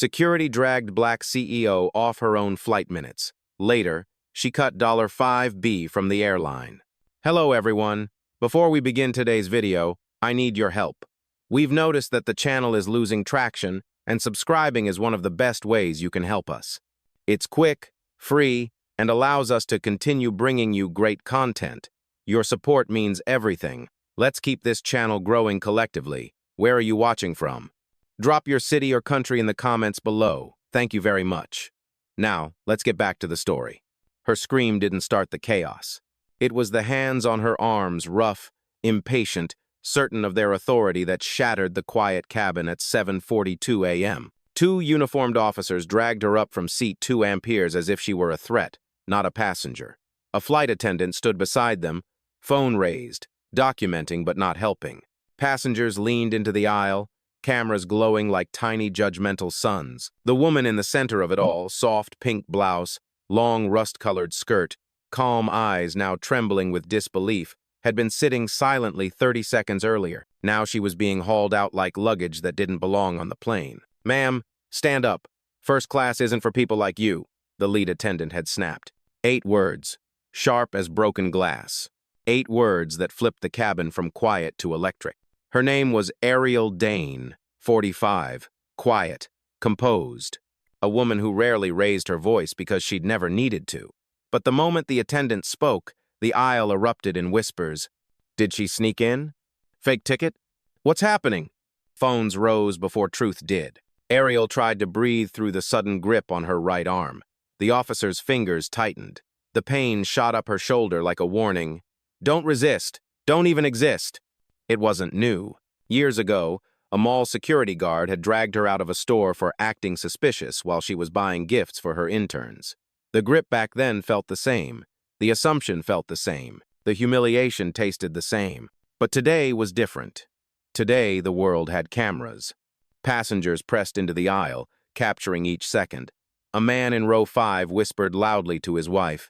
Security dragged Black CEO off her own flight minutes. Later, she cut $5B from the airline. Hello, everyone. Before we begin today's video, I need your help. We've noticed that the channel is losing traction, and subscribing is one of the best ways you can help us. It's quick, free, and allows us to continue bringing you great content. Your support means everything. Let's keep this channel growing collectively. Where are you watching from? Drop your city or country in the comments below. Thank you very much. Now, let's get back to the story. Her scream didn't start the chaos. It was the hands on her arms, rough, impatient, certain of their authority, that shattered the quiet cabin at 7:42 a.m. Two uniformed officers dragged her up from seat 2 amperes as if she were a threat, not a passenger. A flight attendant stood beside them, phone raised, documenting but not helping. Passengers leaned into the aisle, cameras glowing like tiny judgmental suns. The woman in the center of it all, soft pink blouse, long rust-colored skirt, calm eyes now trembling with disbelief, had been sitting silently 30 seconds earlier. Now she was being hauled out like luggage that didn't belong on the plane. "Ma'am, stand up. First class isn't for people like you," the lead attendant had snapped. 8 words, sharp as broken glass. 8 words that flipped the cabin from quiet to electric. Her name was Ariel Dane, 45, quiet, composed, a woman who rarely raised her voice because she'd never needed to. But the moment the attendant spoke, the aisle erupted in whispers. Did she sneak in? Fake ticket? What's happening? Phones rose before truth did. Ariel tried to breathe through the sudden grip on her right arm. The officer's fingers tightened. The pain shot up her shoulder like a warning. Don't resist. Don't even exist. It wasn't new. Years ago, a mall security guard had dragged her out of a store for acting suspicious while she was buying gifts for her interns. The grip back then felt the same. The assumption felt the same. The humiliation tasted the same. But today was different. Today, the world had cameras. Passengers pressed into the aisle, capturing each second. A man in row 5 whispered loudly to his wife,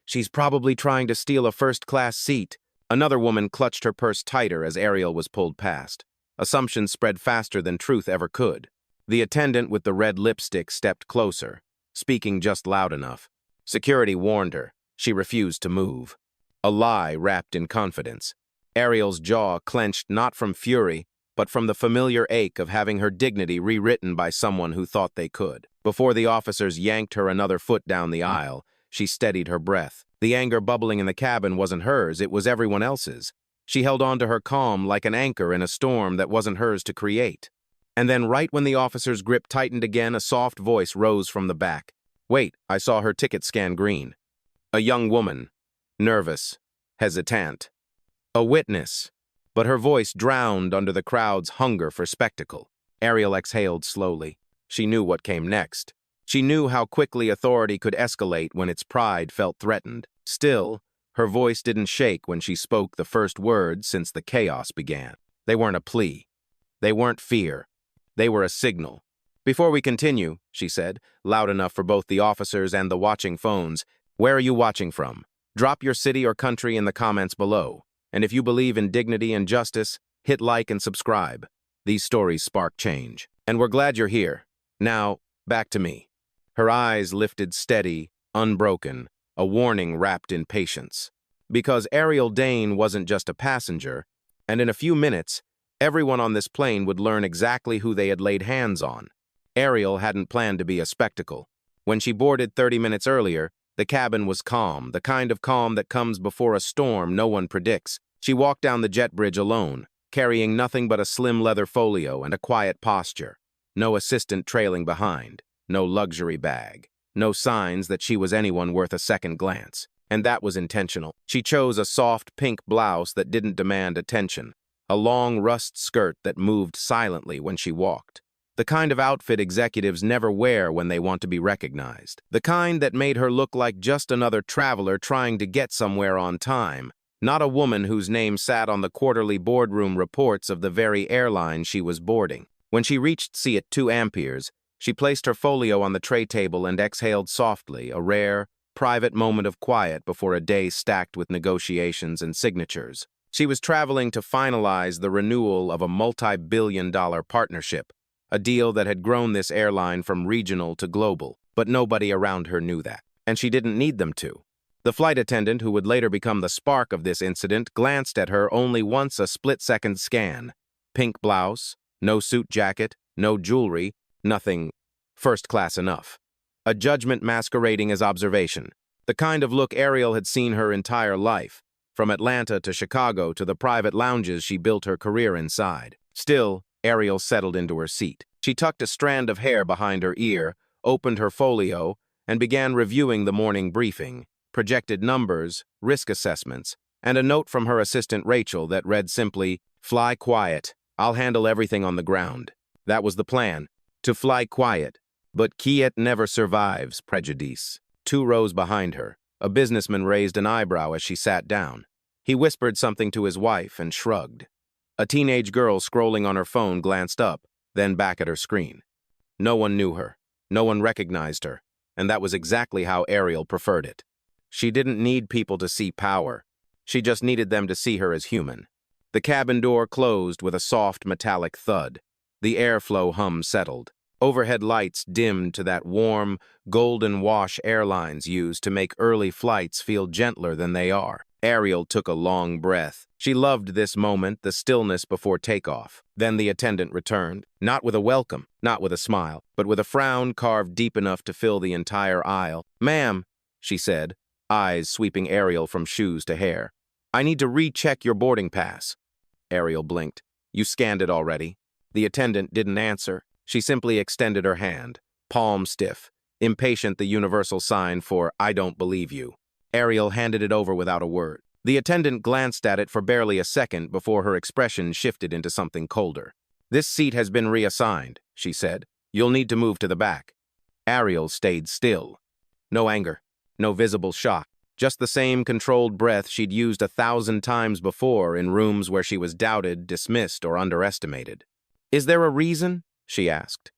"She's probably trying to steal a first-class seat." Another woman clutched her purse tighter as Ariel was pulled past. Assumptions spread faster than truth ever could. The attendant with the red lipstick stepped closer, speaking just loud enough. Security warned her. She refused to move. A lie wrapped in confidence. Ariel's jaw clenched not from fury, but from the familiar ache of having her dignity rewritten by someone who thought they could. Before the officers yanked her another foot down the aisle, she steadied her breath. The anger bubbling in the cabin wasn't hers, it was everyone else's. She held on to her calm like an anchor in a storm that wasn't hers to create. And then right when the officer's grip tightened again, a soft voice rose from the back. "Wait, I saw her ticket scan green." A young woman, nervous, hesitant. A witness, but her voice drowned under the crowd's hunger for spectacle. Ariel exhaled slowly. She knew what came next. She knew how quickly authority could escalate when its pride felt threatened. Still, her voice didn't shake when she spoke the first words since the chaos began. They weren't a plea. They weren't fear. They were a signal. "Before we continue," she said, loud enough for both the officers and the watching phones, "where are you watching from? Drop your city or country in the comments below. And if you believe in dignity and justice, hit like and subscribe. These stories spark change. And we're glad you're here. Now, back to me." Her eyes lifted steady, unbroken, a warning wrapped in patience. Because Ariel Dane wasn't just a passenger, and in a few minutes, everyone on this plane would learn exactly who they had laid hands on. Ariel hadn't planned to be a spectacle. When she boarded 30 minutes earlier, the cabin was calm, the kind of calm that comes before a storm no one predicts. She walked down the jet bridge alone, carrying nothing but a slim leather folio and a quiet posture. No assistant trailing behind. No luxury bag. No signs that she was anyone worth a second glance. And that was intentional. She chose a soft pink blouse that didn't demand attention. A long rust skirt that moved silently when she walked. The kind of outfit executives never wear when they want to be recognized. The kind that made her look like just another traveler trying to get somewhere on time. Not a woman whose name sat on the quarterly boardroom reports of the very airline she was boarding. When she reached seat 2 amperes, she placed her folio on the tray table and exhaled softly, a rare, private moment of quiet before a day stacked with negotiations and signatures. She was traveling to finalize the renewal of a multi-billion-dollar partnership, a deal that had grown this airline from regional to global, but nobody around her knew that, and she didn't need them to. The flight attendant, who would later become the spark of this incident, glanced at her only once a split-second scan. Pink blouse, no suit jacket, no jewelry, nothing first class enough. A judgment masquerading as observation, the kind of look Ariel had seen her entire life, from Atlanta to Chicago to the private lounges she built her career inside. Still, Ariel settled into her seat. She tucked a strand of hair behind her ear, opened her folio, and began reviewing the morning briefing, projected numbers, risk assessments, and a note from her assistant Rachel that read simply, "Fly quiet. I'll handle everything on the ground." That was the plan, to fly quiet. But quiet never survives prejudice. 2 rows behind her, a businessman raised an eyebrow as she sat down. He whispered something to his wife and shrugged. A teenage girl scrolling on her phone glanced up, then back at her screen. No one knew her. No one recognized her, and that was exactly how Ariel preferred it. She didn't need people to see power. She just needed them to see her as human. The cabin door closed with a soft metallic thud. The airflow hum settled. Overhead lights dimmed to that warm, golden wash airlines use to make early flights feel gentler than they are. Ariel took a long breath. She loved this moment, the stillness before takeoff. Then the attendant returned, not with a welcome, not with a smile, but with a frown carved deep enough to fill the entire aisle. "Ma'am," she said, eyes sweeping Ariel from shoes to hair, "I need to recheck your boarding pass." Ariel blinked. "You scanned it already." The attendant didn't answer. She simply extended her hand, palm stiff, impatient, the universal sign for "I don't believe you." Ariel handed it over without a word. The attendant glanced at it for barely a second before her expression shifted into something colder. "This seat has been reassigned," she said. "You'll need to move to the back." Ariel stayed still. No anger, no visible shock, just the same controlled breath she'd used 1,000 times before in rooms where she was doubted, dismissed, or underestimated. "Is there a reason?" she asked.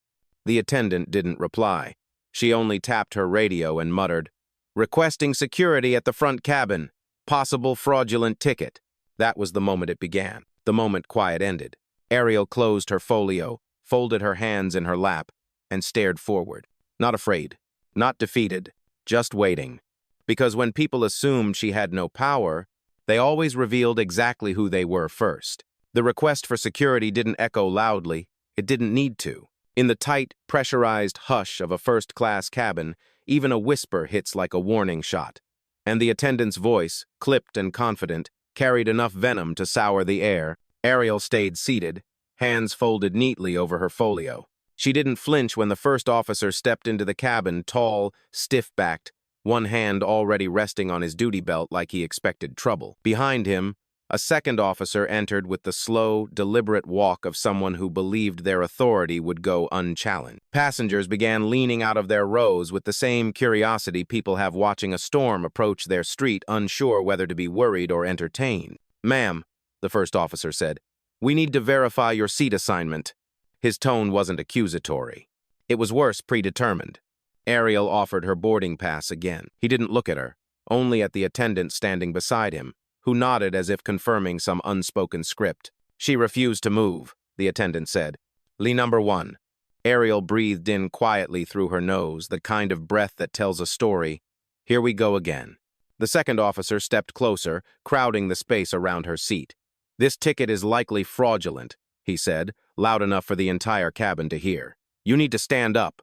The attendant didn't reply. She only tapped her radio and muttered, "Requesting security at the front cabin. Possible fraudulent ticket." That was the moment it began, the moment quiet ended. Ariel closed her folio, folded her hands in her lap, and stared forward. Not afraid, not defeated, just waiting. Because when people assumed she had no power, they always revealed exactly who they were first. The request for security didn't echo loudly. It didn't need to. In the tight, pressurized hush of a first-class cabin, even a whisper hits like a warning shot. And the attendant's voice, clipped and confident, carried enough venom to sour the air. Ariel stayed seated, hands folded neatly over her folio. She didn't flinch when the first officer stepped into the cabin, tall, stiff-backed, one hand already resting on his duty belt like he expected trouble. Behind him, a second officer entered with the slow, deliberate walk of someone who believed their authority would go unchallenged. Passengers began leaning out of their rows with the same curiosity people have watching a storm approach their street, unsure whether to be worried or entertained. "Ma'am," the first officer said, "we need to verify your seat assignment." His tone wasn't accusatory. It was worse, predetermined. Ariel offered her boarding pass again. He didn't look at her, only at the attendant standing beside him, who nodded as if confirming some unspoken script. "She refused to move," the attendant said. "Lee number 1. Ariel breathed in quietly through her nose, the kind of breath that tells a story. "Here we go again." The second officer stepped closer, crowding the space around her seat. "This ticket is likely fraudulent," he said, loud enough for the entire cabin to hear. "You need to stand up."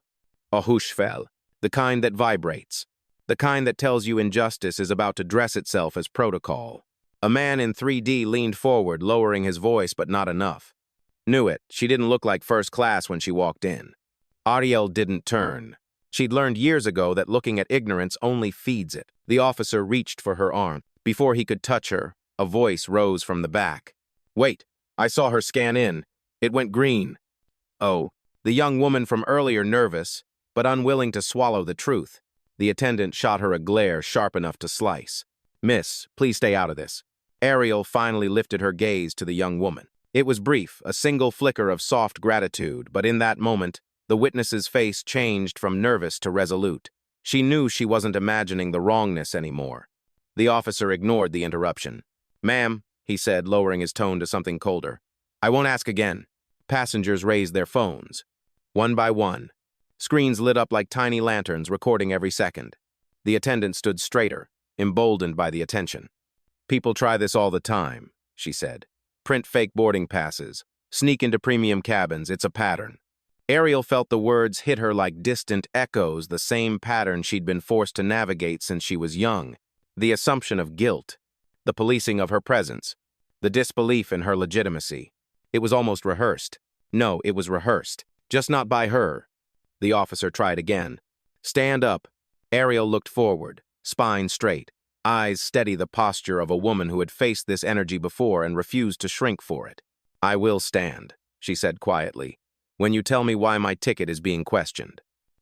A whoosh fell, the kind that vibrates, the kind that tells you injustice is about to dress itself as protocol. A man in 3D leaned forward, lowering his voice, but not enough. Knew it. She didn't look like first class when she walked in. Ariel didn't turn. She'd learned years ago that looking at ignorance only feeds it. The officer reached for her arm. Before he could touch her, a voice rose from the back. "Wait, I saw her scan in. It went green." Oh, the young woman from earlier, nervous, but unwilling to swallow the truth. The attendant shot her a glare sharp enough to slice. "Miss, please stay out of this." Ariel finally lifted her gaze to the young woman. It was brief, a single flicker of soft gratitude, but in that moment, the witness's face changed from nervous to resolute. She knew she wasn't imagining the wrongness anymore. The officer ignored the interruption. "Ma'am," he said, lowering his tone to something colder, "I won't ask again." Passengers raised their phones. One by one. Screens lit up like tiny lanterns, recording every second. The attendant stood straighter, emboldened by the attention. People try this all the time, she said. Print fake boarding passes. Sneak into premium cabins, it's a pattern. Ariel felt the words hit her like distant echoes, the same pattern she'd been forced to navigate since she was young. The assumption of guilt. The policing of her presence. The disbelief in her legitimacy. It was almost rehearsed. No, it was rehearsed. Just not by her. The officer tried again. Stand up. Ariel looked forward, spine straight, eyes steady, the posture of a woman who had faced this energy before and refused to shrink for it. I will stand, she said quietly, when you tell me why my ticket is being questioned.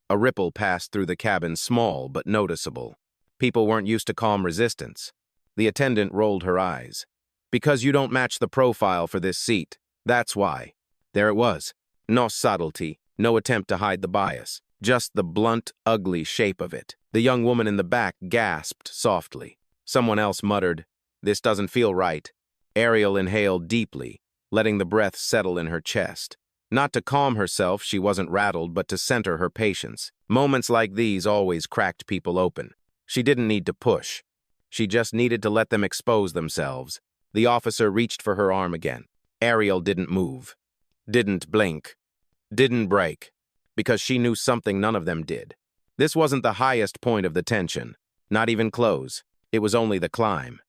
A ripple passed through the cabin, small but noticeable. People weren't used to calm resistance. The attendant rolled her eyes. Because you don't match the profile for this seat. That's why. There it was. No subtlety, no attempt to hide the bias. Just the blunt, ugly shape of it. The young woman in the back gasped softly. Someone else muttered, "This doesn't feel right." Ariel inhaled deeply, letting the breath settle in her chest. Not to calm herself, she wasn't rattled, but to center her patience. Moments like these always cracked people open. She didn't need to push. She just needed to let them expose themselves. The officer reached for her arm again. Ariel didn't move. Didn't blink. Didn't break. Because she knew something none of them did. This wasn't the highest point of the tension. Not even close. It was only the climb.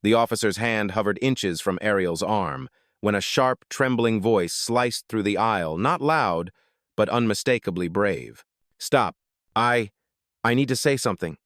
The officer's hand hovered inches from Ariel's arm, when a sharp, trembling voice sliced through the aisle, not loud, but unmistakably brave. Stop. I need to say something.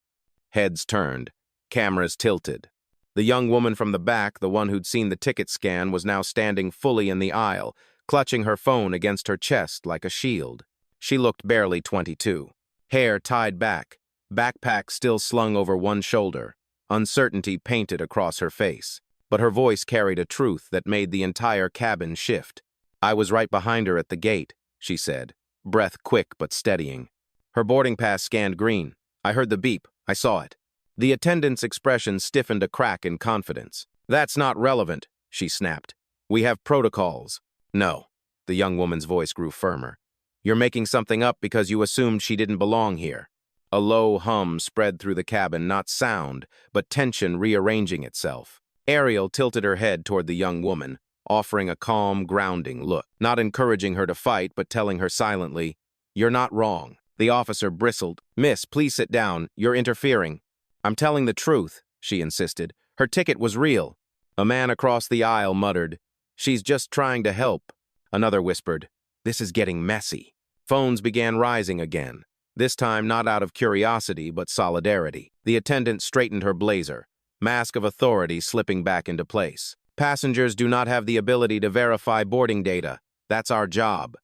Heads turned. Cameras tilted. The young woman from the back, the one who'd seen the ticket scan, was now standing fully in the aisle, clutching her phone against her chest like a shield. She looked barely 22. Hair tied back, backpack still slung over one shoulder, uncertainty painted across her face. But her voice carried a truth that made the entire cabin shift. I was right behind her at the gate, she said, breath quick but steadying. Her boarding pass scanned green. I heard the beep. I saw it. The attendant's expression stiffened a crack in confidence. That's not relevant, she snapped. We have protocols. No. The young woman's voice grew firmer. You're making something up because you assumed she didn't belong here. A low hum spread through the cabin, not sound, but tension rearranging itself. Ariel tilted her head toward the young woman, offering a calm, grounding look, not encouraging her to fight, but telling her silently, "You're not wrong." The officer bristled. "Miss, please sit down. You're interfering." "I'm telling the truth," she insisted. "Her ticket was real." A man across the aisle muttered, "She's just trying to help." Another whispered, "This is getting messy." Phones began rising again, this time not out of curiosity but solidarity. The attendant straightened her blazer, mask of authority slipping back into place. "Passengers do not have the ability to verify boarding data. That's our job."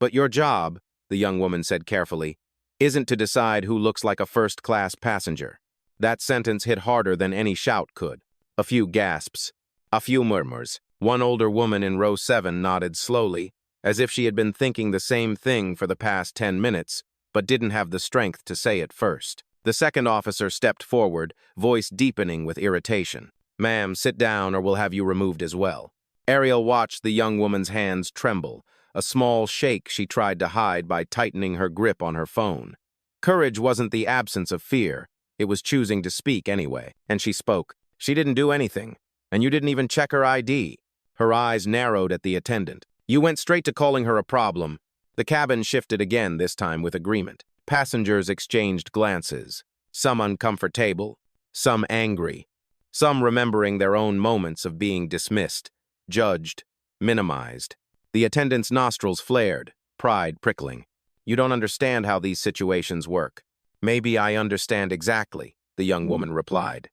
"But your job," the young woman said carefully, "isn't to decide who looks like a first-class passenger." That sentence hit harder than any shout could. A few gasps, a few murmurs. One older woman in row 7 nodded slowly, as if she had been thinking the same thing for the past 10 minutes, but didn't have the strength to say it first. The second officer stepped forward, voice deepening with irritation. "Ma'am, sit down or we'll have you removed as well." Ariel watched the young woman's hands tremble, a small shake she tried to hide by tightening her grip on her phone. Courage wasn't the absence of fear. It was choosing to speak anyway, and she spoke. "She didn't do anything, and you didn't even check her ID." Her eyes narrowed at the attendant. "You went straight to calling her a problem." The cabin shifted again, this time with agreement. Passengers exchanged glances, some uncomfortable, some angry, some remembering their own moments of being dismissed, judged, minimized. The attendant's nostrils flared, pride prickling. "You don't understand how these situations work." "Maybe I understand exactly," the young woman replied.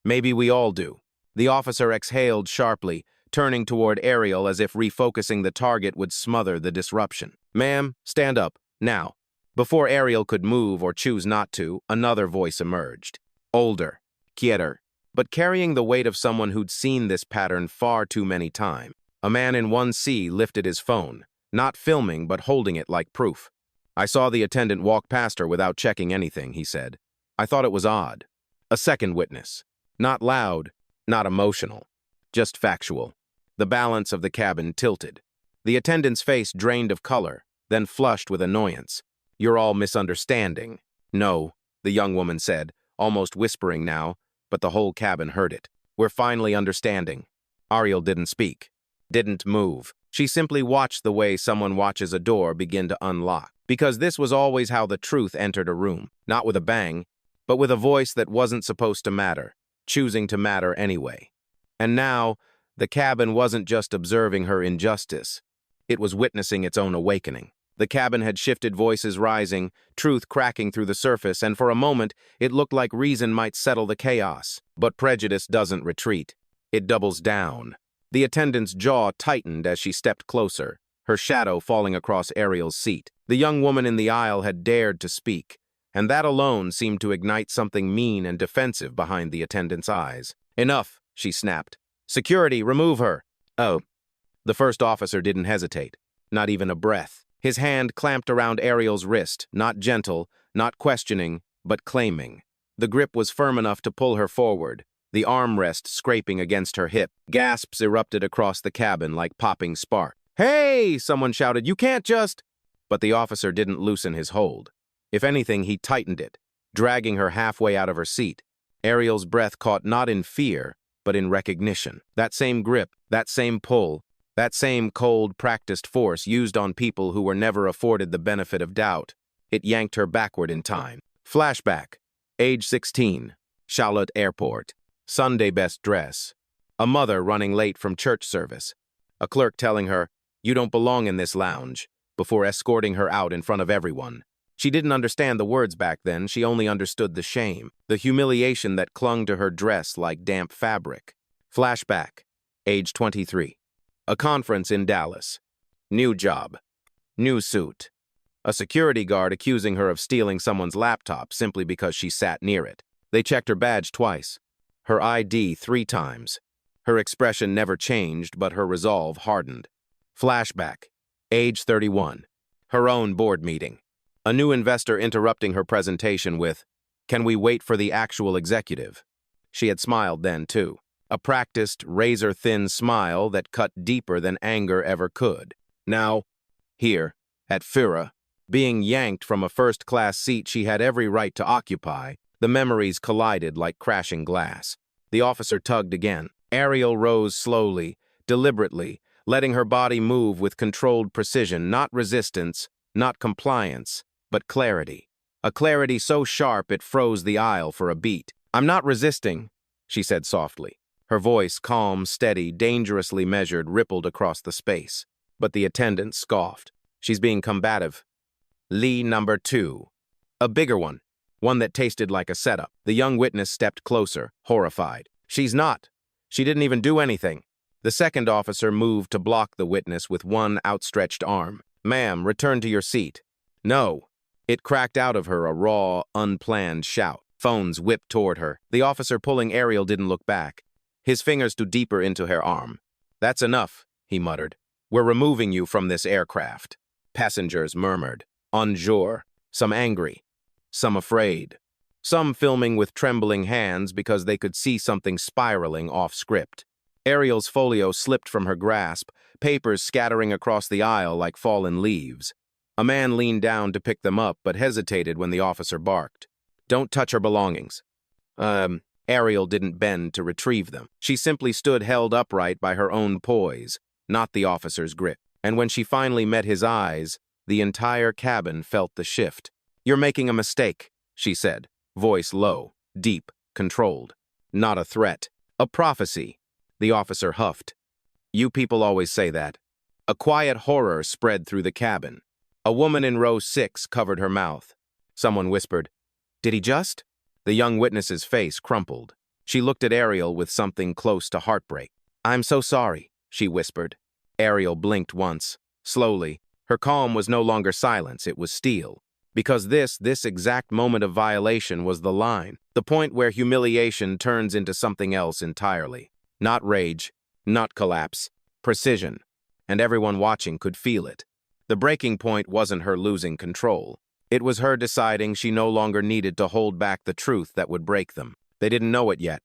"Maybe we all do." The officer exhaled sharply, turning toward Ariel as if refocusing the target would smother the disruption. "Ma'am, stand up, now." Before Ariel could move or choose not to, another voice emerged. Older, quieter, but carrying the weight of someone who'd seen this pattern far too many times. A man in 1C lifted his phone, not filming but holding it like proof. "I saw the attendant walk past her without checking anything," he said. "I thought it was odd." A second witness. Not loud, not emotional, just factual. The balance of the cabin tilted. The attendant's face drained of color, then flushed with annoyance. "You're all misunderstanding." "No," the young woman said, almost whispering now, but the whole cabin heard it. "We're finally understanding." Ariel didn't speak, didn't move. She simply watched the way someone watches a door begin to unlock. Because this was always how the truth entered a room, not with a bang, but with a voice that wasn't supposed to matter, choosing to matter anyway. And now, the cabin wasn't just observing her injustice. It was witnessing its own awakening. The cabin had shifted, voices rising, truth cracking through the surface, and for a moment, it looked like reason might settle the chaos. But prejudice doesn't retreat. It doubles down. The attendant's jaw tightened as she stepped closer, her shadow falling across Ariel's seat. The young woman in the aisle had dared to speak, and that alone seemed to ignite something mean and defensive behind the attendant's eyes. "Enough," she snapped. "Security, remove her." "Oh." The first officer didn't hesitate, not even a breath. His hand clamped around Ariel's wrist, not gentle, not questioning, but claiming. The grip was firm enough to pull her forward, the armrest scraping against her hip. Gasps erupted across the cabin like popping sparks. "Hey!" someone shouted. "You can't just—" But the officer didn't loosen his hold. If anything, he tightened it, dragging her halfway out of her seat. Ariel's breath caught not in fear, but in recognition. That same grip, that same pull, that same cold, practiced force used on people who were never afforded the benefit of doubt. It yanked her backward in time. Flashback. Age 16. Charlotte Airport. Sunday best dress. A mother running late from church service. A clerk telling her, "You don't belong in this lounge," before escorting her out in front of everyone. She didn't understand the words back then, she only understood the shame, the humiliation that clung to her dress like damp fabric. Flashback. Age 23. A conference in Dallas. New job. New suit. A security guard accusing her of stealing someone's laptop simply because she sat near it. They checked her badge twice, her ID 3 times. Her expression never changed, but her resolve hardened. Flashback. Age 31. Her own board meeting. A new investor interrupting her presentation with, "Can we wait for the actual executive?" She had smiled then, too. A practiced, razor-thin smile that cut deeper than anger ever could. Now, here, at Fura, being yanked from a first-class seat she had every right to occupy, the memories collided like crashing glass. The officer tugged again. Ariel rose slowly, deliberately, letting her body move with controlled precision, not resistance, not compliance, but clarity. A clarity so sharp it froze the aisle for a beat. "I'm not resisting," she said softly. Her voice, calm, steady, dangerously measured, rippled across the space. But the attendant scoffed. "She's being combative." Lee number 2. A bigger one that tasted like a setup. The young witness stepped closer, horrified. "She's not. She didn't even do anything." The second officer moved to block the witness with one outstretched arm. "Ma'am, return to your seat." "No." It cracked out of her, a raw, unplanned shout. Phones whipped toward her. The officer pulling Ariel didn't look back. His fingers dug deeper into her arm. "That's enough," he muttered. "We're removing you from this aircraft." Passengers murmured, unsure, some angry, some afraid, some filming with trembling hands because they could see something spiraling off script. Ariel's folio slipped from her grasp, papers scattering across the aisle like fallen leaves. A man leaned down to pick them up, but hesitated when the officer barked. "Don't touch her belongings." Ariel didn't bend to retrieve them. She simply stood held upright by her own poise, not the officer's grip. And when she finally met his eyes, the entire cabin felt the shift. "You're making a mistake," she said, voice low, deep, controlled. Not a threat, a prophecy. The officer huffed. "You people always say that." A quiet horror spread through the cabin. A woman in row 6 covered her mouth. Someone whispered, "Did he just?" The young witness's face crumpled. She looked at Ariel with something close to heartbreak. "I'm so sorry," she whispered. Ariel blinked once, slowly. Her calm was no longer silence, it was steel. Because this exact moment of violation was the line, the point where humiliation turns into something else entirely. Not rage, not collapse, precision. And everyone watching could feel it. The breaking point wasn't her losing control. It was her deciding she no longer needed to hold back the truth that would break them. They didn't know it yet,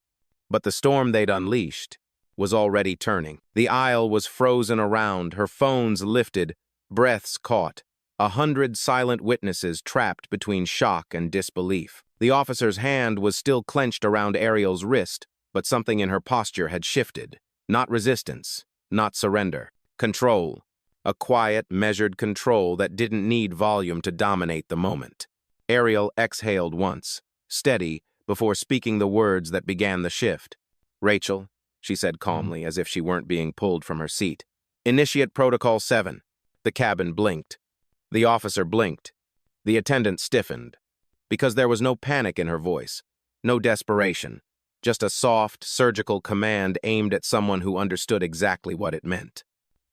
but the storm they'd unleashed was already turning. The aisle was frozen around, her phones lifted, breaths caught. 100 silent witnesses trapped between shock and disbelief. The officer's hand was still clenched around Ariel's wrist, but something in her posture had shifted. Not resistance, not surrender. Control. A quiet, measured control that didn't need volume to dominate the moment. Ariel exhaled once, steady, before speaking the words that began the shift. "Rachel," she said calmly, as if she weren't being pulled from her seat. "Initiate Protocol 7. The cabin blinked. The officer blinked. The attendant stiffened. Because there was no panic in her voice, no desperation, just a soft, surgical command aimed at someone who understood exactly what it meant.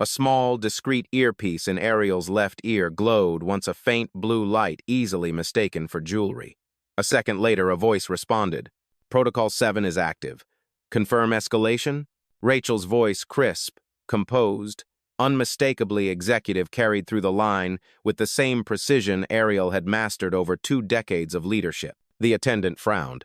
A small, discreet earpiece in Ariel's left ear glowed once a faint blue light easily mistaken for jewelry. A second later, a voice responded. "Protocol 7 is active. Confirm escalation?" Rachel's voice, crisp, composed, unmistakably executive, carried through the line with the same precision Ariel had mastered over 2 decades of leadership. The attendant frowned.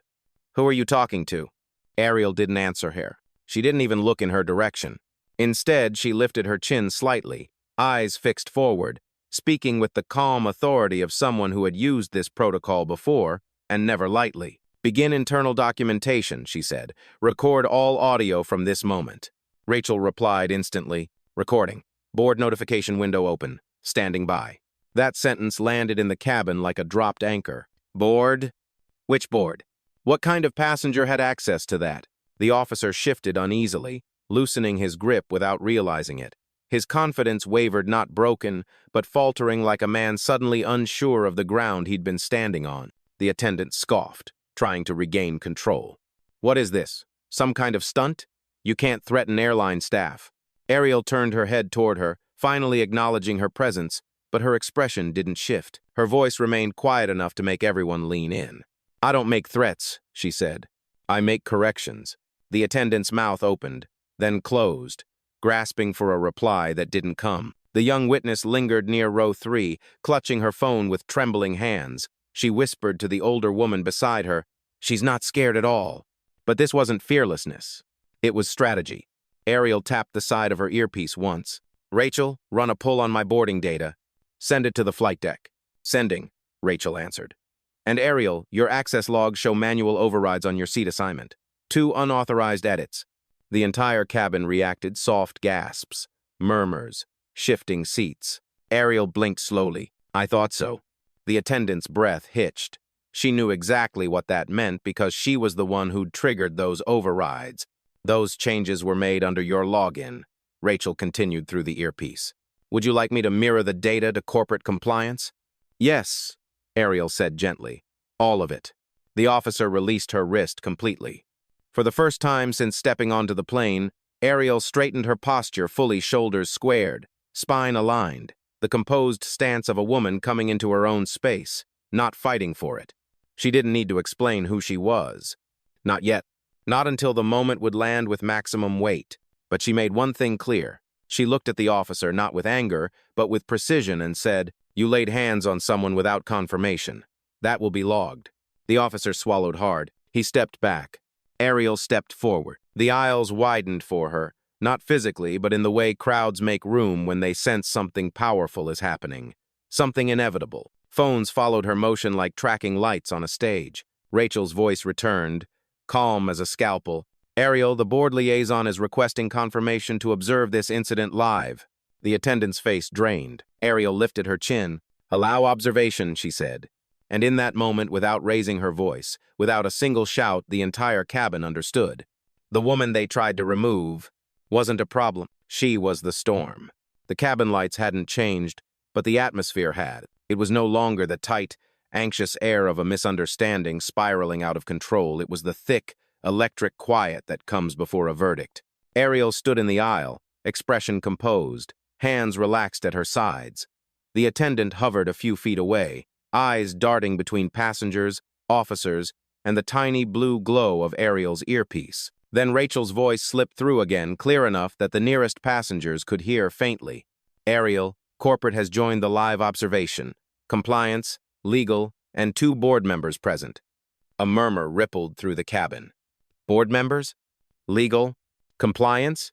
"Who are you talking to?" Ariel didn't answer her. She didn't even look in her direction. Instead, she lifted her chin slightly, eyes fixed forward, speaking with the calm authority of someone who had used this protocol before, and never lightly. "Begin internal documentation," she said. "Record all audio from this moment." Rachel replied instantly. "Recording. Board notification window open. Standing by." That sentence landed in the cabin like a dropped anchor. Board? Which board? What kind of passenger had access to that? The officer shifted uneasily, loosening his grip without realizing it. His confidence wavered, not broken, but faltering like a man suddenly unsure of the ground he'd been standing on. The attendant scoffed, trying to regain control. "What is this? Some kind of stunt? You can't threaten airline staff." Ariel turned her head toward her, finally acknowledging her presence, but her expression didn't shift. Her voice remained quiet enough to make everyone lean in. "I don't make threats," she said. "I make corrections." The attendant's mouth opened, then closed, grasping for a reply that didn't come. The young witness lingered near row 3, clutching her phone with trembling hands. She whispered to the older woman beside her, "She's not scared at all." But this wasn't fearlessness. It was strategy. Ariel tapped the side of her earpiece once. "Rachel, run a pull on my boarding data. Send it to the flight deck." "Sending," Rachel answered. "And Ariel, your access logs show manual overrides on your seat assignment. 2 unauthorized edits." The entire cabin reacted, soft gasps, murmurs, shifting seats. Ariel blinked slowly. "I thought so." The attendant's breath hitched. She knew exactly what that meant because she was the one who'd triggered those overrides. "Those changes were made under your login," Rachel continued through the earpiece. "Would you like me to mirror the data to corporate compliance?" "Yes," Ariel said gently. "All of it." The officer released her wrist completely. For the first time since stepping onto the plane, Ariel straightened her posture, fully, shoulders squared, spine aligned, the composed stance of a woman coming into her own space, not fighting for it. She didn't need to explain who she was. Not yet. Not until the moment would land with maximum weight. But she made one thing clear. She looked at the officer not with anger, but with precision and said, "You laid hands on someone without confirmation. That will be logged." The officer swallowed hard. He stepped back. Ariel stepped forward. The aisles widened for her, not physically, but in the way crowds make room when they sense something powerful is happening. Something inevitable. Phones followed her motion like tracking lights on a stage. Rachel's voice returned, calm as a scalpel. "Ariel, the board liaison is requesting confirmation to observe this incident live." The attendant's face drained. Ariel lifted her chin. "Allow observation," she said. And in that moment, without raising her voice, without a single shout, the entire cabin understood. The woman they tried to remove wasn't a problem. She was the storm. The cabin lights hadn't changed, but the atmosphere had. It was no longer the tight, anxious air of a misunderstanding spiraling out of control. It was the thick, electric quiet that comes before a verdict. Ariel stood in the aisle, expression composed, hands relaxed at her sides. The attendant hovered a few feet away, eyes darting between passengers, officers, and the tiny blue glow of Ariel's earpiece. Then Rachel's voice slipped through again, clear enough that the nearest passengers could hear faintly. "Ariel, corporate has joined the live observation. Compliance, legal, and 2 board members present." A murmur rippled through the cabin. Board members? Legal? Compliance?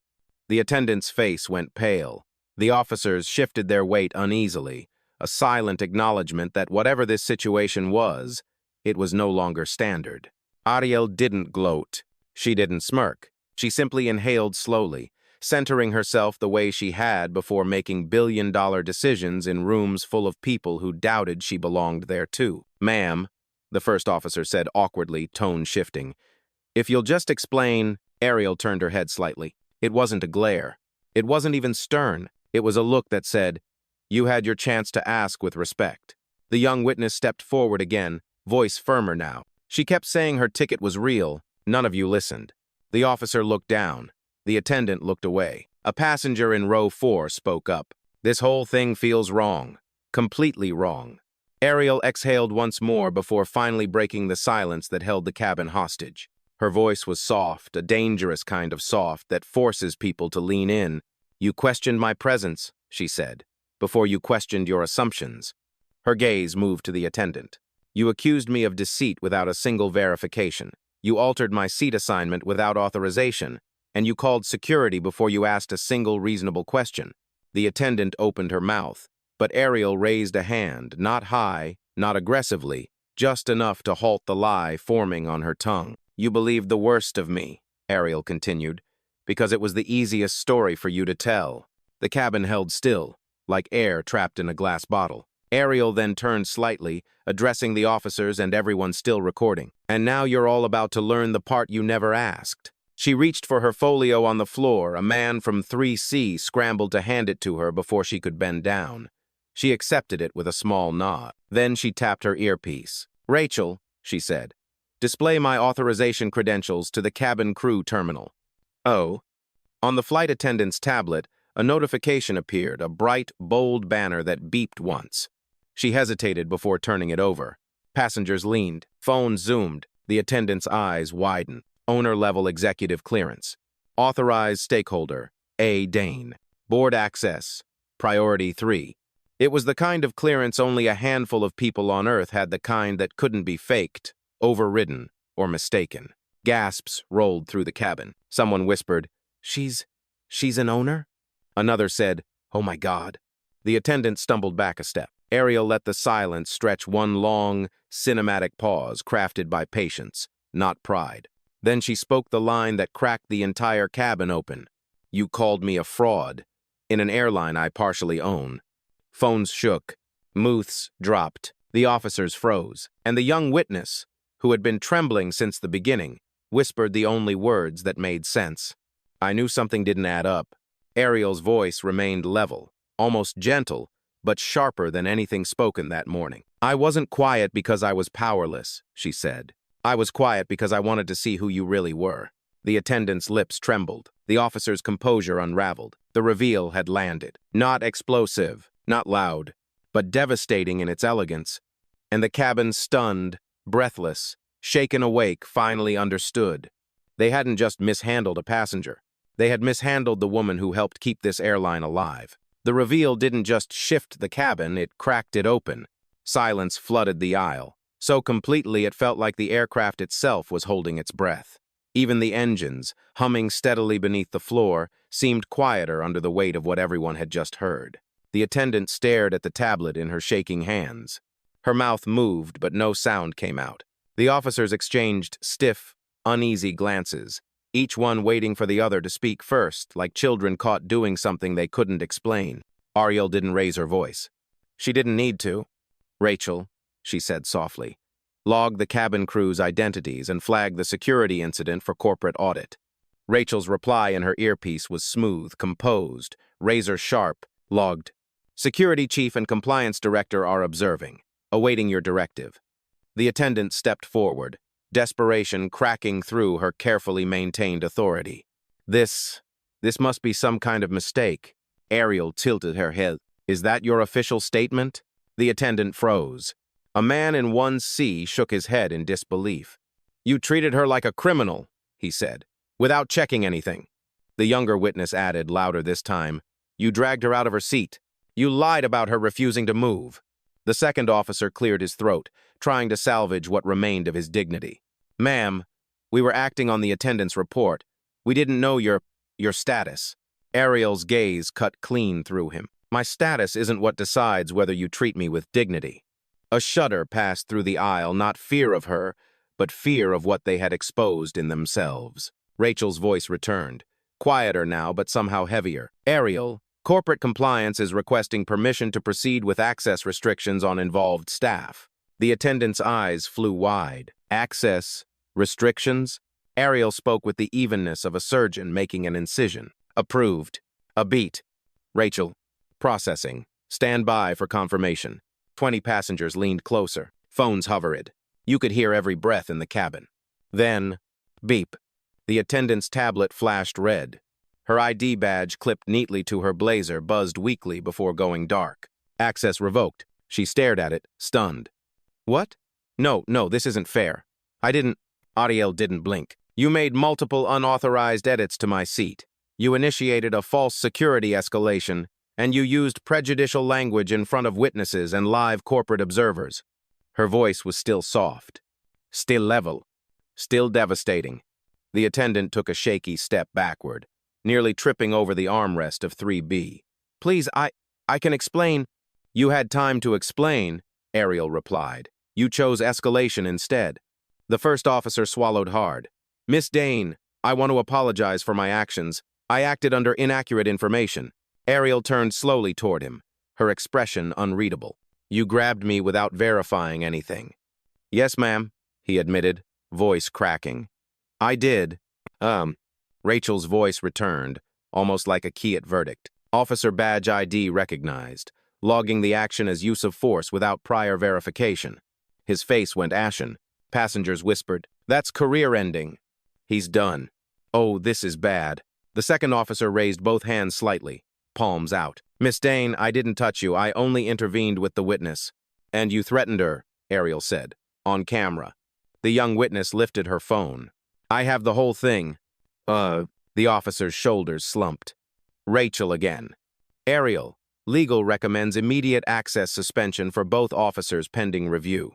The attendant's face went pale. The officers shifted their weight uneasily. a silent acknowledgement that whatever this situation was, it was no longer standard. Ariel didn't gloat. She didn't smirk. She simply inhaled slowly, centering herself the way she had before making billion-dollar decisions in rooms full of people who doubted she belonged there too. "Ma'am," the first officer said awkwardly, tone shifting. "If you'll just explain—" Ariel turned her head slightly. It wasn't a glare. It wasn't even stern. It was a look that said, "You had your chance to ask with respect." The young witness stepped forward again, voice firmer now. She kept saying her ticket was real. None of you listened. The officer looked down. The attendant looked away. A passenger in row 4 spoke up. "This whole thing feels wrong. Completely wrong." Ariel exhaled once more before finally breaking the silence that held the cabin hostage. Her voice was soft, a dangerous kind of soft that forces people to lean in. "You questioned my presence," she said, "before you questioned your assumptions." Her gaze moved to the attendant. "You accused me of deceit without a single verification. You altered my seat assignment without authorization, and you called security before you asked a single reasonable question." The attendant opened her mouth, but Ariel raised a hand, not high, not aggressively, just enough to halt the lie forming on her tongue. "You believed the worst of me," Ariel continued, "because it was the easiest story for you to tell." The cabin held still, like air trapped in a glass bottle. Ariel then turned slightly, addressing the officers and everyone still recording. "And now you're all about to learn the part you never asked." She reached for her folio on the floor. A man from 3C scrambled to hand it to her before she could bend down. She accepted it with a small nod. Then she tapped her earpiece. "Rachel," she said, "display my authorization credentials to the cabin crew terminal." "Oh." On the flight attendant's tablet, a notification appeared, a bright, bold banner that beeped once. She hesitated before turning it over. Passengers leaned. Phones zoomed. The attendant's eyes widened. Owner-level executive clearance. Authorized stakeholder, A. Dane. Board access, priority 3. It was the kind of clearance only a handful of people on Earth had, the kind that couldn't be faked, overridden, or mistaken. Gasps rolled through the cabin. Someone whispered, She's an owner?" Another said, "Oh my God." The attendant stumbled back a step. Ariel let the silence stretch one long, cinematic pause crafted by patience, not pride. Then she spoke the line that cracked the entire cabin open. "You called me a fraud, in an airline I partially own." Phones shook. Muths dropped. The officers froze. And the young witness, who had been trembling since the beginning, whispered the only words that made sense. "I knew something didn't add up." Ariel's voice remained level, almost gentle, but sharper than anything spoken that morning. "I wasn't quiet because I was powerless," she said. "I was quiet because I wanted to see who you really were." The attendant's lips trembled. The officer's composure unraveled. The reveal had landed. Not explosive, not loud, but devastating in its elegance. And the cabin, stunned, breathless, shaken awake, finally understood. They hadn't just mishandled a passenger. They had mishandled the woman who helped keep this airline alive. The reveal didn't just shift the cabin, it cracked it open. Silence flooded the aisle. So completely it felt like the aircraft itself was holding its breath. Even the engines, humming steadily beneath the floor, seemed quieter under the weight of what everyone had just heard. The attendant stared at the tablet in her shaking hands. Her mouth moved, but no sound came out. The officers exchanged stiff, uneasy glances, each one waiting for the other to speak first, like children caught doing something they couldn't explain. Ariel didn't raise her voice. She didn't need to. "Rachel," she said softly, "log the cabin crew's identities and flag the security incident for corporate audit." Rachel's reply in her earpiece was smooth, composed, razor-sharp, logged. "Security chief and compliance director are observing, awaiting your directive." The attendant stepped forward, desperation cracking through her carefully maintained authority. This must be some kind of mistake." Ariel tilted her head. "Is that your official statement?" The attendant froze. A man in 1C shook his head in disbelief. "You treated her like a criminal," he said, "without checking anything." The younger witness added, louder this time, "You dragged her out of her seat. You lied about her refusing to move." The second officer cleared his throat, trying to salvage what remained of his dignity. "Ma'am, we were acting on the attendant's report. We didn't know your status." Ariel's gaze cut clean through him. My status isn't what decides whether you treat me with dignity. A shudder passed through the aisle, not fear of her, but fear of what they had exposed in themselves. Rachel's voice returned, quieter now but somehow heavier. Ariel, corporate compliance is requesting permission to proceed with access restrictions on involved staff. The attendant's eyes flew wide. Access? Restrictions? Ariel spoke with the evenness of a surgeon making an incision. Approved. A beat. Rachel. Processing. Stand by for confirmation. 20 passengers leaned closer. Phones hovered. You could hear every breath in the cabin. Then, beep. The attendant's tablet flashed red. Her ID badge, clipped neatly to her blazer, buzzed weakly before going dark. Access revoked. She stared at it, stunned. What? No, this isn't fair. Ariel didn't blink. You made multiple unauthorized edits to my seat. You initiated a false security escalation, and you used prejudicial language in front of witnesses and live corporate observers. Her voice was still soft, still level, still devastating. The attendant took a shaky step backward, nearly tripping over the armrest of 3B. Please, I can explain. You had time to explain, Ariel replied. You chose escalation instead. The first officer swallowed hard. Miss Dane, I want to apologize for my actions. I acted under inaccurate information. Ariel turned slowly toward him, her expression unreadable. You grabbed me without verifying anything. Yes, ma'am, he admitted, voice cracking. I did. Rachel's voice returned, almost like a key at verdict. Officer badge ID recognized, logging the action as use of force without prior verification. His face went ashen. Passengers whispered, That's career-ending. He's done. Oh, this is bad. The second officer raised both hands slightly, palms out. Miss Dane, I didn't touch you. I only intervened with the witness. And you threatened her, Ariel said, on camera. The young witness lifted her phone. I have the whole thing. The officer's shoulders slumped. Rachel again. Ariel, legal recommends immediate access suspension for both officers pending review.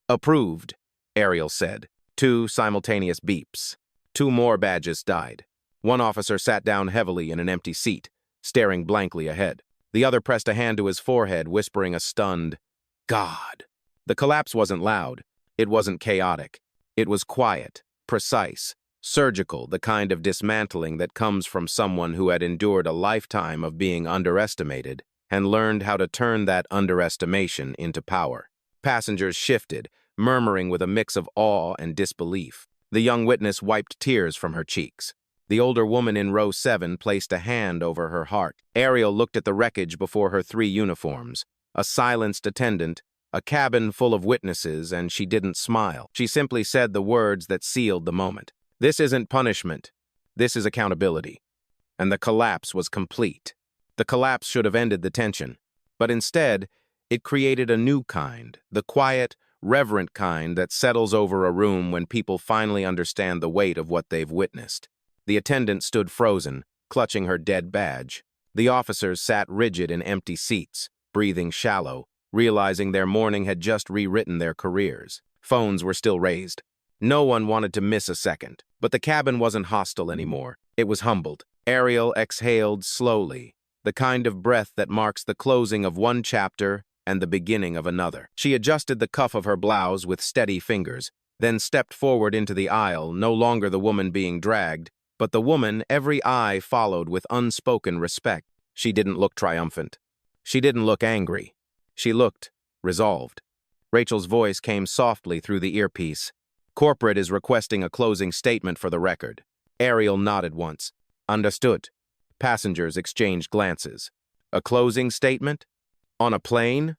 Approved, Ariel said. 2 simultaneous beeps. 2 more badges died. One officer sat down heavily in an empty seat, staring blankly ahead. The other pressed a hand to his forehead, whispering a stunned, God. The collapse wasn't loud. It wasn't chaotic. It was quiet, precise, surgical, the kind of dismantling that comes from someone who had endured a lifetime of being underestimated and learned how to turn that underestimation into power. Passengers shifted, murmuring with a mix of awe and disbelief. The young witness wiped tears from her cheeks. The older woman in row 7 placed a hand over her heart. Ariel looked at the wreckage before her 3 uniforms, a silenced attendant, a cabin full of witnesses, and she didn't smile. She simply said the words that sealed the moment. This isn't punishment. This is accountability. And the collapse was complete. The collapse should have ended the tension, but instead, it created a new kind, the quiet, reverent kind that settles over a room when people finally understand the weight of what they've witnessed. The attendant stood frozen, clutching her dead badge. The officers sat rigid in empty seats, breathing shallow, realizing their morning had just rewritten their careers. Phones were still raised. No one wanted to miss a second, but the cabin wasn't hostile anymore. It was humbled. Ariel exhaled slowly, the kind of breath that marks the closing of one chapter and the beginning of another. She adjusted the cuff of her blouse with steady fingers, then stepped forward into the aisle, no longer the woman being dragged, but the woman every eye followed with unspoken respect. She didn't look triumphant. She didn't look angry. She looked resolved. Rachel's voice came softly through the earpiece. Corporate is requesting a closing statement for the record. Ariel nodded once. Understood. Passengers exchanged glances. A closing statement? On a plane?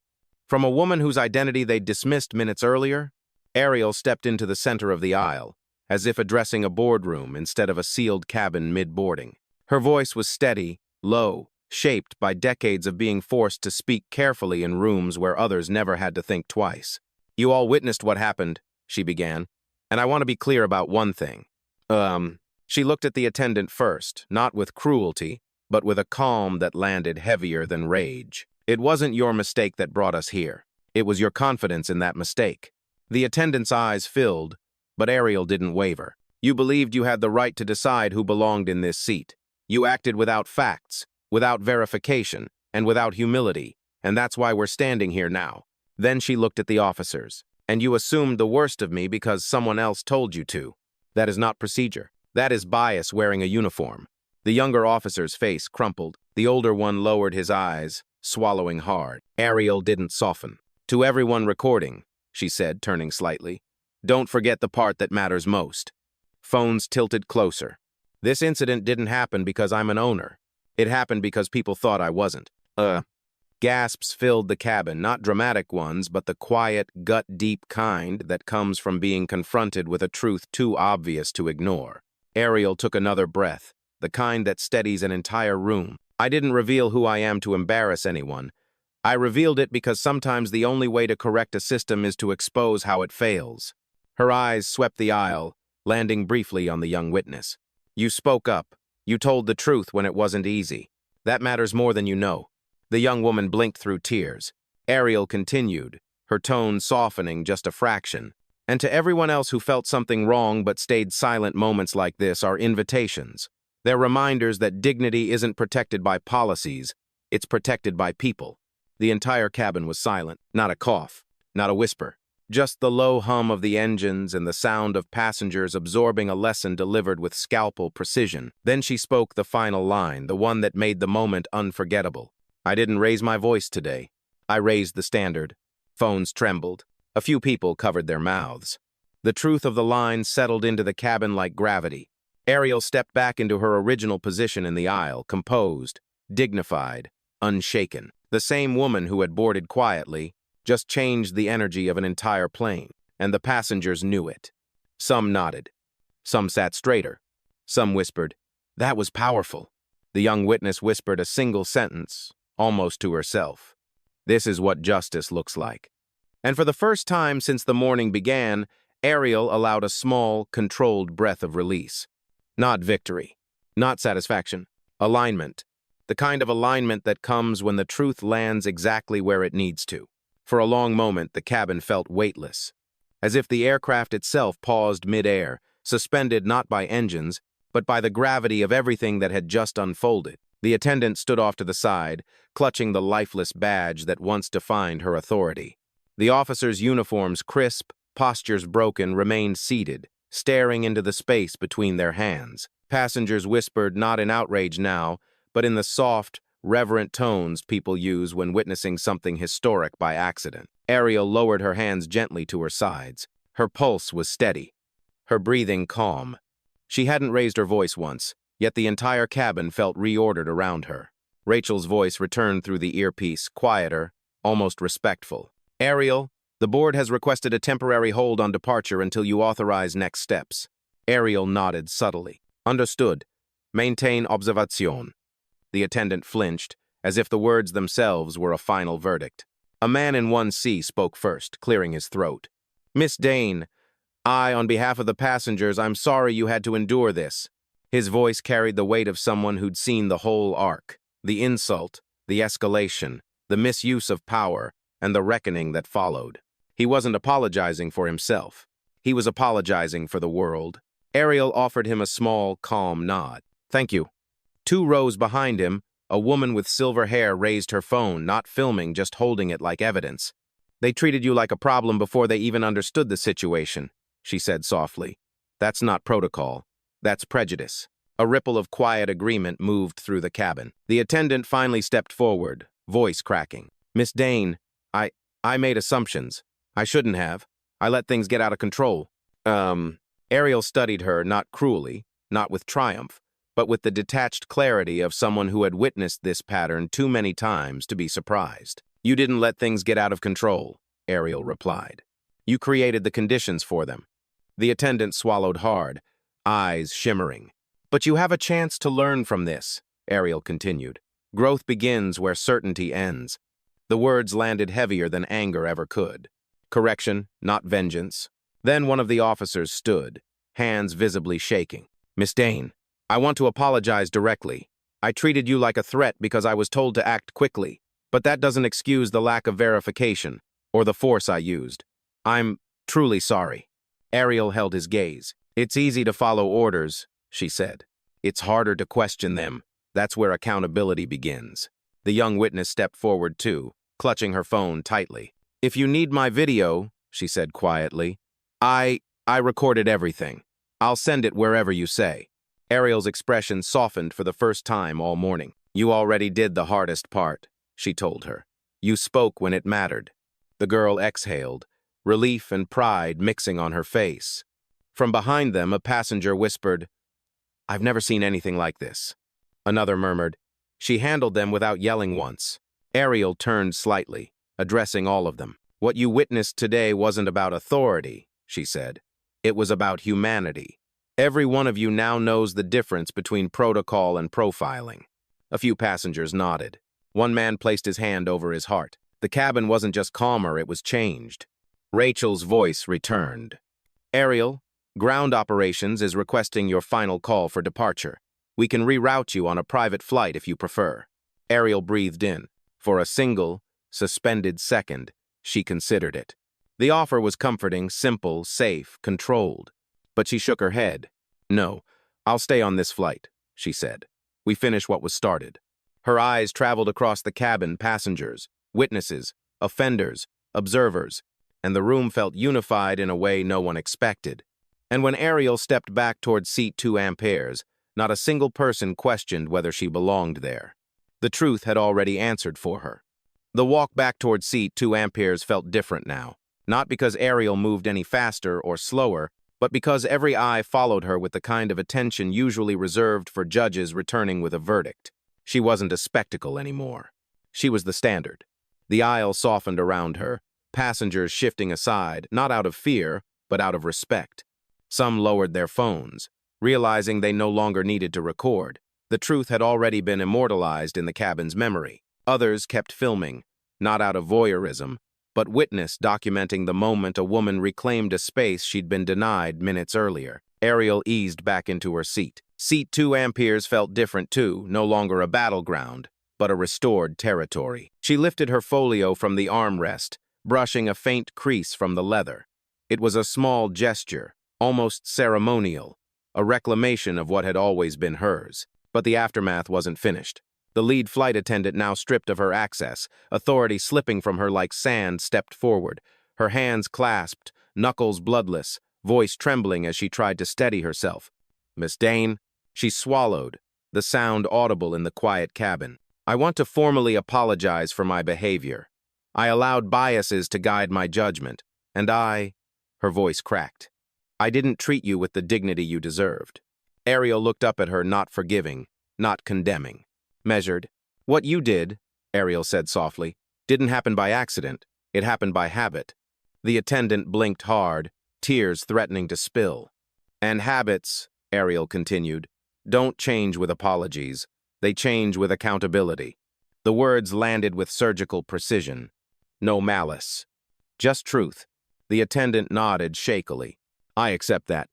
From a woman whose identity they'd dismissed minutes earlier? Ariel stepped into the center of the aisle, as if addressing a boardroom instead of a sealed cabin mid-boarding. Her voice was steady, low, shaped by decades of being forced to speak carefully in rooms where others never had to think twice. You all witnessed what happened, she began, and I want to be clear about one thing. She looked at the attendant first, not with cruelty, but with a calm that landed heavier than rage. It wasn't your mistake that brought us here. It was your confidence in that mistake. The attendant's eyes filled, but Ariel didn't waver. You believed you had the right to decide who belonged in this seat. You acted without facts, without verification, and without humility, and that's why we're standing here now. Then she looked at the officers. And you assumed the worst of me because someone else told you to. That is not procedure. That is bias wearing a uniform. The younger officer's face crumpled. The older one lowered his eyes, swallowing hard. Ariel didn't soften. To everyone recording, she said, turning slightly, don't forget the part that matters most. Phones tilted closer. This incident didn't happen because I'm an owner. It happened because people thought I wasn't. Gasps filled the cabin, not dramatic ones, but the quiet, gut-deep kind that comes from being confronted with a truth too obvious to ignore. Ariel took another breath, the kind that steadies an entire room. I didn't reveal who I am to embarrass anyone. I revealed it because sometimes the only way to correct a system is to expose how it fails. Her eyes swept the aisle, landing briefly on the young witness. You spoke up. You told the truth when it wasn't easy. That matters more than you know. The young woman blinked through tears. Ariel continued, her tone softening just a fraction. And to everyone else who felt something wrong but stayed silent, moments like this are invitations. They're reminders that dignity isn't protected by policies, it's protected by people. The entire cabin was silent, not a cough, not a whisper. Just the low hum of the engines and the sound of passengers absorbing a lesson delivered with scalpel precision. Then she spoke the final line, the one that made the moment unforgettable. I didn't raise my voice today. I raised the standard. Phones trembled. A few people covered their mouths. The truth of the line settled into the cabin like gravity. Ariel stepped back into her original position in the aisle, composed, dignified, unshaken. The same woman who had boarded quietly, just changed the energy of an entire plane, and the passengers knew it. Some nodded. Some sat straighter. Some whispered, "That was powerful." The young witness whispered a single sentence, almost to herself. This is what justice looks like. And for the first time since the morning began, Ariel allowed a small, controlled breath of release. Not victory. Not satisfaction. Alignment. The kind of alignment that comes when the truth lands exactly where it needs to. For a long moment, the cabin felt weightless, as if the aircraft itself paused mid-air, suspended not by engines, but by the gravity of everything that had just unfolded. The attendant stood off to the side, clutching the lifeless badge that once defined her authority. The officers' uniforms crisp, postures broken, remained seated, staring into the space between their hands. Passengers whispered not in outrage now, but in the soft, reverent tones people use when witnessing something historic by accident. Ariel lowered her hands gently to her sides. Her pulse was steady, her breathing calm. She hadn't raised her voice once, yet the entire cabin felt reordered around her. Rachel's voice returned through the earpiece, quieter, almost respectful. Ariel, the board has requested a temporary hold on departure until you authorize next steps. Ariel nodded subtly. Understood. Maintain observation. The attendant flinched, as if the words themselves were a final verdict. A man in 1C spoke first, clearing his throat. Miss Dane, on behalf of the passengers, I'm sorry you had to endure this. His voice carried the weight of someone who'd seen the whole arc, the insult, the escalation, the misuse of power, and the reckoning that followed. He wasn't apologizing for himself. He was apologizing for the world. Ariel offered him a small, calm nod. Thank you. 2 rows behind him, a woman with silver hair raised her phone, not filming, just holding it like evidence. They treated you like a problem before they even understood the situation, she said softly. That's not protocol. That's prejudice. A ripple of quiet agreement moved through the cabin. The attendant finally stepped forward, voice cracking. Miss Dane, I made assumptions. I shouldn't have. I let things get out of control. Ariel studied her, not cruelly, not with triumph, but with the detached clarity of someone who had witnessed this pattern too many times to be surprised. You didn't let things get out of control, Ariel replied. You created the conditions for them. The attendant swallowed hard, eyes shimmering. But you have a chance to learn from this, Ariel continued. Growth begins where certainty ends. The words landed heavier than anger ever could. Correction, not vengeance. Then one of the officers stood, hands visibly shaking. Miss Dane, I want to apologize directly. I treated you like a threat because I was told to act quickly, but that doesn't excuse the lack of verification or the force I used. I'm truly sorry. Ariel held his gaze. It's easy to follow orders, she said. It's harder to question them. That's where accountability begins. The young witness stepped forward too, clutching her phone tightly. "If you need my video," she said quietly, I recorded everything. I'll send it wherever you say." Ariel's expression softened for the first time all morning. "You already did the hardest part," she told her. "You spoke when it mattered." The girl exhaled, relief and pride mixing on her face. From behind them, a passenger whispered, "I've never seen anything like this." Another murmured, "She handled them without yelling once." Ariel turned slightly, addressing all of them. "What you witnessed today wasn't about authority," she said. "It was about humanity. Every one of you now knows the difference between protocol and profiling." A few passengers nodded. One man placed his hand over his heart. The cabin wasn't just calmer, it was changed. Rachel's voice returned. "Ariel, ground operations is requesting your final call for departure. We can reroute you on a private flight if you prefer." Ariel breathed in. For a single, suspended second, she considered it. The offer was comforting, simple, safe, controlled. But she shook her head. "No, I'll stay on this flight," she said. "We finish what was started." Her eyes traveled across the cabin, passengers, witnesses, offenders, observers, and the room felt unified in a way no one expected. And when Ariel stepped back toward seat 2 amperes, not a single person questioned whether she belonged there. The truth had already answered for her. The walk back toward seat 2 amperes felt different now, not because Ariel moved any faster or slower, but because every eye followed her with the kind of attention usually reserved for judges returning with a verdict. She wasn't a spectacle anymore. She was the standard. The aisle softened around her, passengers shifting aside, not out of fear, but out of respect. Some lowered their phones, realizing they no longer needed to record. The truth had already been immortalized in the cabin's memory. Others kept filming, not out of voyeurism, but witness documenting the moment a woman reclaimed a space she'd been denied minutes earlier. Ariel eased back into her seat. Seat 2 amperes felt different too, no longer a battleground, but a restored territory. She lifted her folio from the armrest, brushing a faint crease from the leather. It was a small gesture, almost ceremonial, a reclamation of what had always been hers. But the aftermath wasn't finished. The lead flight attendant, now stripped of her access, authority slipping from her like sand, stepped forward, her hands clasped, knuckles bloodless, voice trembling as she tried to steady herself. "Miss Dane," she swallowed, the sound audible in the quiet cabin. "I want to formally apologize for my behavior. I allowed biases to guide my judgment, and her voice cracked. "I didn't treat you with the dignity you deserved." Ariel looked up at her, not forgiving, not condemning. Measured. "What you did," Ariel said softly, "didn't happen by accident. It happened by habit." The attendant blinked hard, tears threatening to spill. "And habits," Ariel continued, "don't change with apologies. They change with accountability." The words landed with surgical precision. No malice. Just truth. The attendant nodded shakily. "I accept that."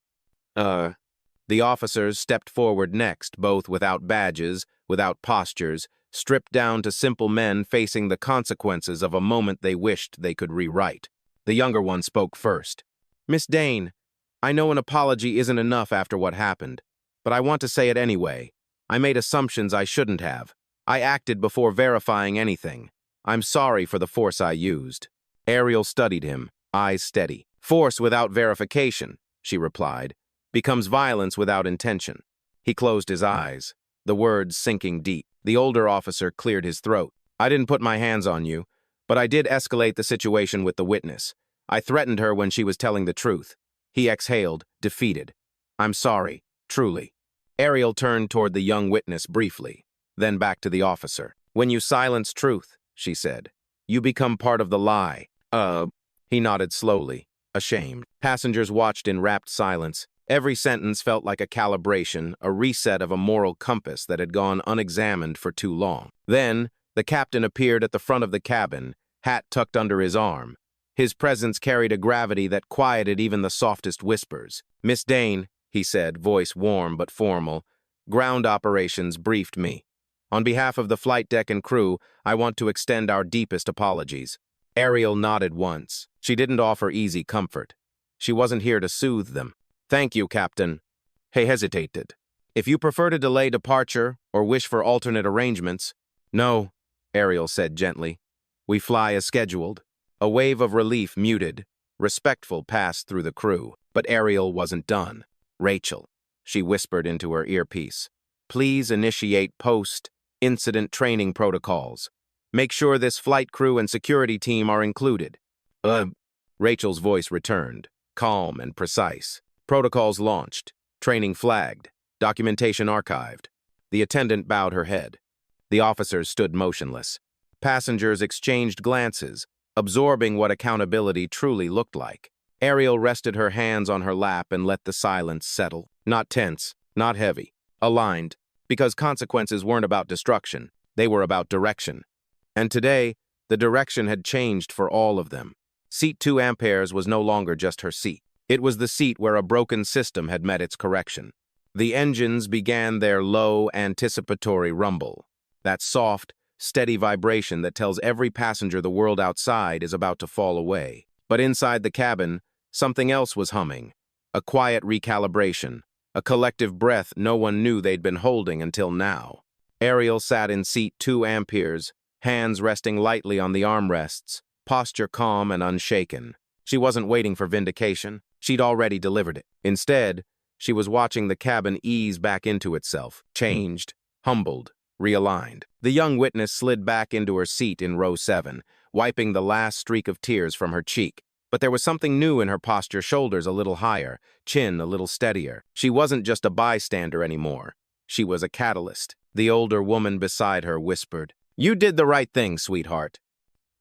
The officers stepped forward next, both without badges, without postures, stripped down to simple men facing the consequences of a moment they wished they could rewrite. The younger one spoke first. "Miss Dane, I know an apology isn't enough after what happened, but I want to say it anyway. I made assumptions I shouldn't have. I acted before verifying anything. I'm sorry for the force I used." Ariel studied him, eyes steady. "Force without verification," she replied, "becomes violence without intention." He closed his eyes, the words sinking deep. The older officer cleared his throat. "I didn't put my hands on you, but I did escalate the situation with the witness. I threatened her when she was telling the truth." He exhaled, defeated. "I'm sorry, truly." Ariel turned toward the young witness briefly, then back to the officer. "When you silence truth," she said, "you become part of the lie." He nodded slowly, ashamed. Passengers watched in rapt silence. Every sentence felt like a calibration, a reset of a moral compass that had gone unexamined for too long. Then, the captain appeared at the front of the cabin, hat tucked under his arm. His presence carried a gravity that quieted even the softest whispers. "Miss Dane," he said, voice warm but formal, "ground operations briefed me. On behalf of the flight deck and crew, I want to extend our deepest apologies." Ariel nodded once. She didn't offer easy comfort. She wasn't here to soothe them. "Thank you, Captain." He hesitated. "If you prefer to delay departure or wish for alternate arrangements—" "No," Ariel said gently. We fly as scheduled. A wave of relief muted, respectful passed through the crew, but Ariel wasn't done. Rachel, she whispered into her earpiece, please initiate post-incident training protocols. Make sure this flight crew and security team are included. Rachel's voice returned, calm and precise. Protocols launched, training flagged, documentation archived. The attendant bowed her head. The officers stood motionless. Passengers exchanged glances, absorbing what accountability truly looked like. Ariel rested her hands on her lap and let the silence settle. Not tense, not heavy, aligned, because consequences weren't about destruction, they were about direction. And today, the direction had changed for all of them. Seat 2 amperes was no longer just her seat. It was the seat where a broken system had met its correction. The engines began their low, anticipatory rumble. That soft, steady vibration that tells every passenger the world outside is about to fall away. But inside the cabin, something else was humming. A quiet recalibration, a collective breath no one knew they'd been holding until now. Ariel sat in seat 2 amperes, hands resting lightly on the armrests, posture calm and unshaken. She wasn't waiting for vindication. She'd already delivered it. Instead, she was watching the cabin ease back into itself, changed, humbled, realigned. The young witness slid back into her seat in row 7, wiping the last streak of tears from her cheek. But there was something new in her posture, shoulders a little higher, chin a little steadier. She wasn't just a bystander anymore. She was a catalyst. The older woman beside her whispered, "You did the right thing, sweetheart."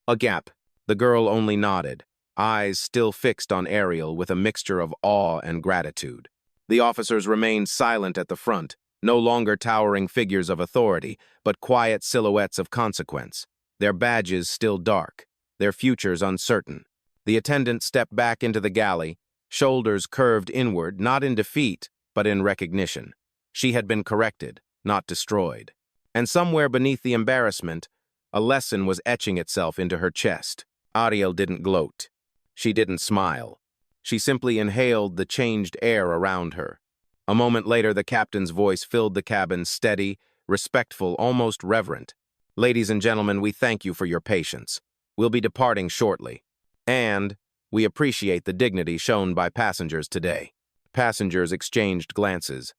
A gap. The girl only nodded, eyes still fixed on Ariel with a mixture of awe and gratitude. The officers remained silent at the front, no longer towering figures of authority, but quiet silhouettes of consequence, their badges still dark, their futures uncertain. The attendant stepped back into the galley, shoulders curved inward, not in defeat, but in recognition. She had been corrected, not destroyed. And somewhere beneath the embarrassment, a lesson was etching itself into her chest. Ariel didn't gloat. She didn't smile. She simply inhaled the changed air around her. A moment later, the captain's voice filled the cabin, steady, respectful, almost reverent. "Ladies and gentlemen, we thank you for your patience. We'll be departing shortly. And we appreciate the dignity shown by passengers today." Passengers exchanged glances.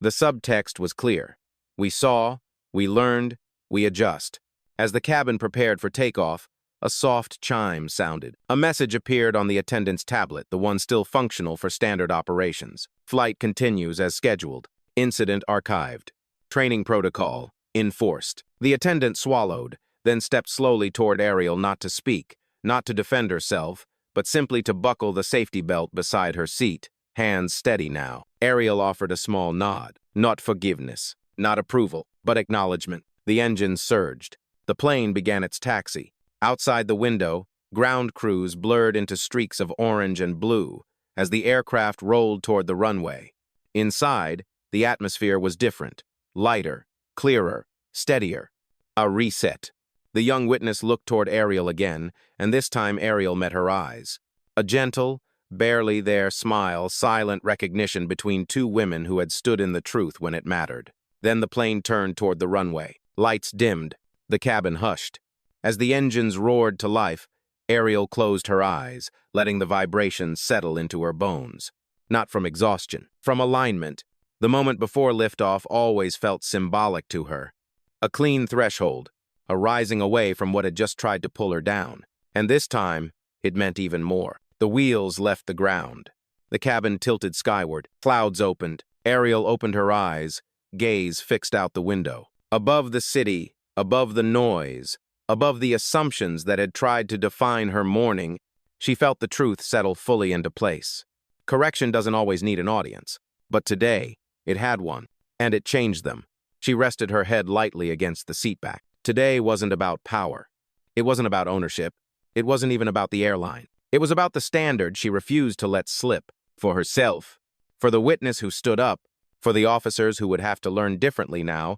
The subtext was clear. We saw, we learned, we adjust. As the cabin prepared for takeoff, a soft chime sounded. A message appeared on the attendant's tablet, the one still functional for standard operations. Flight continues as scheduled. Incident archived. Training protocol enforced. The attendant swallowed, then stepped slowly toward Ariel, not to speak, not to defend herself, but simply to buckle the safety belt beside her seat, hands steady now. Ariel offered a small nod. Not forgiveness, not approval, but acknowledgement. The engines surged. The plane began its taxi. Outside the window, ground crews blurred into streaks of orange and blue as the aircraft rolled toward the runway. Inside, the atmosphere was different, lighter, clearer, steadier. A reset. The young witness looked toward Ariel again, and this time Ariel met her eyes. A gentle, barely there smile, silent recognition between two women who had stood in the truth when it mattered. Then the plane turned toward the runway. Lights dimmed. The cabin hushed. As the engines roared to life, Ariel closed her eyes, letting the vibrations settle into her bones. Not from exhaustion, from alignment. The moment before liftoff always felt symbolic to her. A clean threshold, a rising away from what had just tried to pull her down. And this time, it meant even more. The wheels left the ground. The cabin tilted skyward. Clouds opened. Ariel opened her eyes, gaze fixed out the window. Above the city, above the noise, above the assumptions that had tried to define her morning, she felt the truth settle fully into place. Correction doesn't always need an audience, but today, it had one, and it changed them. She rested her head lightly against the seatback. Today wasn't about power. It wasn't about ownership. It wasn't even about the airline. It was about the standard she refused to let slip, for herself, for the witness who stood up, for the officers who would have to learn differently now,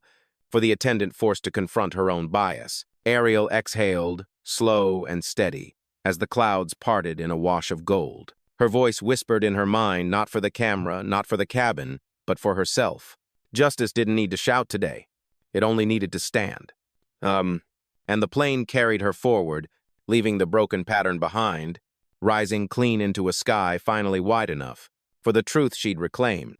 for the attendant forced to confront her own bias. Ariel exhaled, slow and steady, as the clouds parted in a wash of gold. Her voice whispered in her mind, not for the camera, not for the cabin, but for herself. Justice didn't need to shout today. It only needed to stand. and the plane carried her forward, leaving the broken pattern behind, rising clean into a sky finally wide enough for the truth she'd reclaimed.